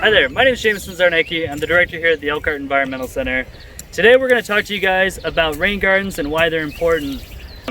Hi there, my name is Jamison. I'm the director here at the Elkhart Environmental Center. Today we're going to talk to you guys about rain gardens and why they're important.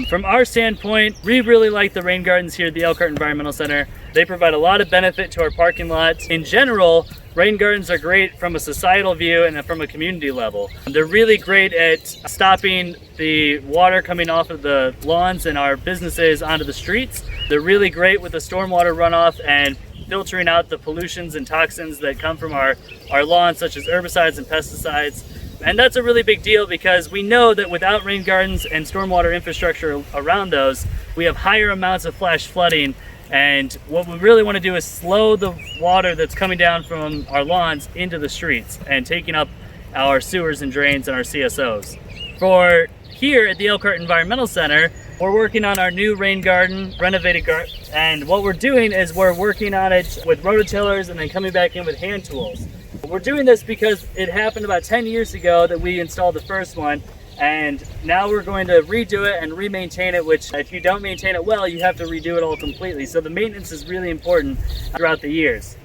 From our standpoint, we really like the rain gardens here at the Elkhart Environmental Center. They provide a lot of benefit to our parking lots. In general, rain gardens are great from a societal view and from a community level. They're really great at stopping the water coming off of the lawns and our businesses onto the streets. They're really great with the stormwater runoff and filtering out the pollutions and toxins that come from our lawns, such as herbicides and pesticides. And that's a really big deal because we know that without rain gardens and stormwater infrastructure around those, we have higher amounts of flash flooding. And what we really want to do is slow the water that's coming down from our lawns into the streets and taking up our sewers and drains and our CSOs. For here at the Elkhart Environmental Center, we're working on our new rain garden, renovated garden. And what we're doing is we're working on it with rototillers and then coming back in with hand tools. We're doing this because it happened about 10 years ago that we installed the first one, and now we're going to redo it and re-maintain it, which if you don't maintain it well, you have to redo it all completely. So the maintenance is really important throughout the years.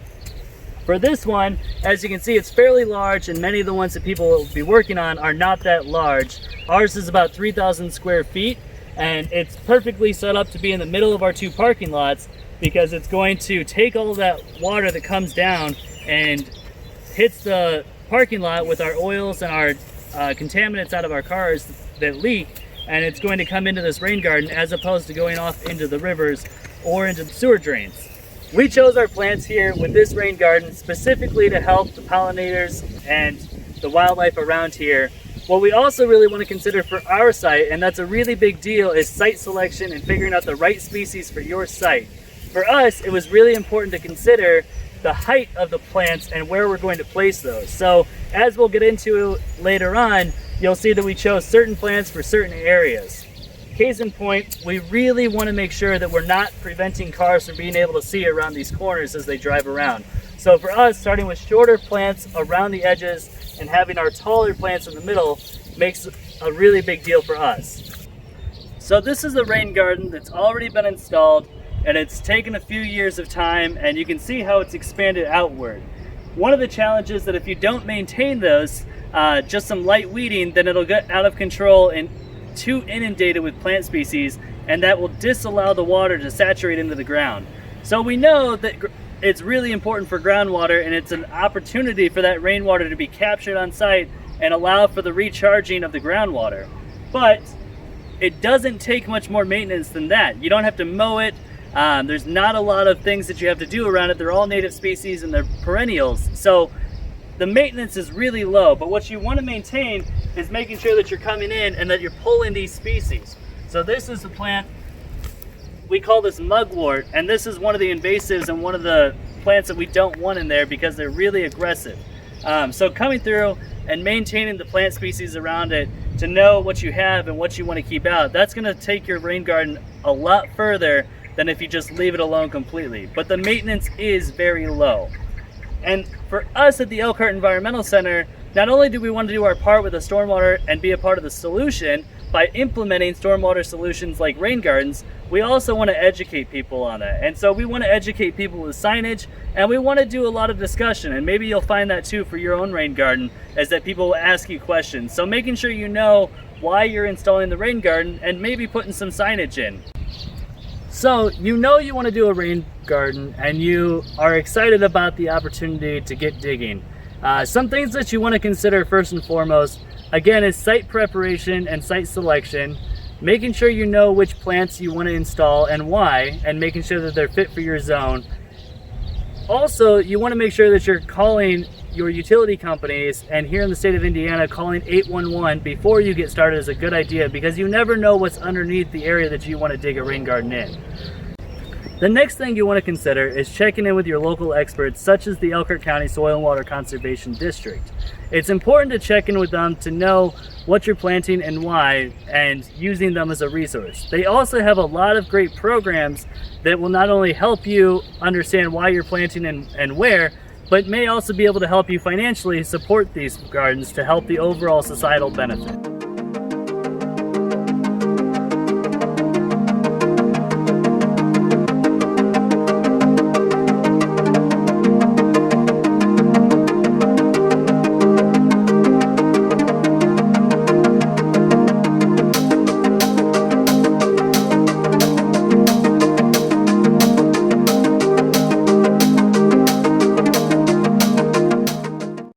For this one, as you can see, it's fairly large, and many of the ones that people will be working on are not that large. Ours is about 3,000 square feet, and it's perfectly set up to be in the middle of our two parking lots because it's going to take all of that water that comes down and hits the parking lot with our oils and our contaminants out of our cars that leak, and it's going to come into this rain garden as opposed to going off into the rivers or into the sewer drains. We chose our plants here with this rain garden specifically to help the pollinators and the wildlife around here. What we also really want to consider for our site, and that's a really big deal, is site selection and figuring out the right species for your site. For us, it was really important to consider the height of the plants and where we're going to place those. So as we'll get into later on, you'll see that we chose certain plants for certain areas. Case in point, we really want to make sure that we're not preventing cars from being able to see around these corners as they drive around. So for us, starting with shorter plants around the edges and having our taller plants in the middle makes a really big deal for us. So this is the rain garden that's already been installed, and it's taken a few years of time, and you can see how it's expanded outward. One of the challenges that if you don't maintain those, just some light weeding, then it'll get out of control and too inundated with plant species, and that will disallow the water to saturate into the ground. So we know that it's really important for groundwater, and it's an opportunity for that rainwater to be captured on site and allow for the recharging of the groundwater. But it doesn't take much more maintenance than that. You don't have to mow it. There's not a lot of things that you have to do around it. They're all native species and they're perennials. So the maintenance is really low, but what you want to maintain is making sure that you're coming in and that you're pulling these species. So this is a plant, we call this mugwort, and this is one of the invasives and one of the plants that we don't want in there because they're really aggressive. So coming through and maintaining the plant species around it to know what you have and what you want to keep out, that's going to take your rain garden a lot further than if you just leave it alone completely. But the maintenance is very low. And for us at the Elkhart Environmental Center, not only do we want to do our part with the stormwater and be a part of the solution by implementing stormwater solutions like rain gardens, we also want to educate people on that. And so we want to educate people with signage, and we want to do a lot of discussion, and maybe you'll find that too for your own rain garden, is that people will ask you questions. So making sure you know why you're installing the rain garden and maybe putting some signage in. So you know you want to do a rain garden and you are excited about the opportunity to get digging. Some things that you want to consider first and foremost, again, is site preparation and site selection, making sure you know which plants you want to install and why, and making sure that they're fit for your zone. Also, you want to make sure that you're calling your utility companies, and here in the state of Indiana, calling 811 before you get started is a good idea because you never know what's underneath the area that you want to dig a rain garden in. The next thing you want to consider is checking in with your local experts, such as the Elkhart County Soil and Water Conservation District. It's important to check in with them to know what you're planting and why, and using them as a resource. They also have a lot of great programs that will not only help you understand why you're planting and where, but may also be able to help you financially support these gardens to help the overall societal benefit.